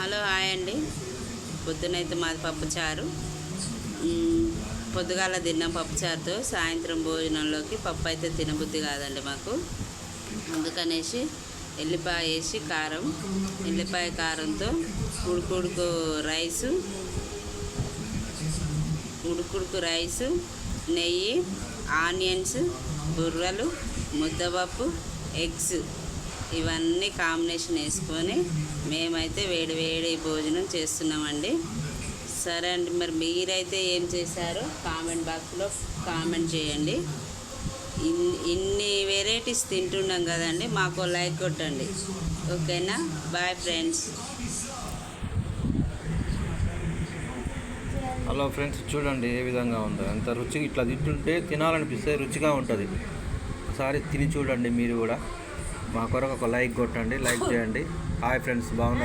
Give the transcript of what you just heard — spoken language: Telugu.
హలో హాయ్ అండి. పొద్దునైతే మాది పప్పుచారు. పొద్దుగాల తిన్నాం పప్పుచారుతో. సాయంత్రం భోజనంలోకి పప్పు అయితే తినబుద్ధి కాదండి మాకు. అందుకనేసి ఎల్లిపాయ వేసి ఎల్లిపాయ కారంతో ఉడుకుడుకు రైసు, నెయ్యి, ఆనియన్స్, బుర్రలు, ముద్దపప్పు, ఎగ్స్ ఇవన్నీ కాంబినేషన్ వేసుకొని మేమైతే వేడి భోజనం చేస్తున్నామండి. సరే అండి, మరి మీరైతే ఏం చేశారో కామెంట్ బాక్స్లో కామెంట్ చేయండి. ఇన్ని వెరైటీస్ తింటున్నాం కదండి, మాకు లైక్ కొట్టండి. ఓకేనా? Bye friends. హలో ఫ్రెండ్స్, చూడండి ఏ విధంగా ఉందో. ఎంత రుచి, ఇట్లా తింటుంటే తినాలనిపిస్తే రుచిగా ఉంటుంది. ఒకసారి తిని చూడండి మీరు కూడా. మా కొరకు ఒక లైక్ కొట్టండి, లైక్ చేయండి. హాయ్ ఫ్రెండ్స్, బాగున్నారు?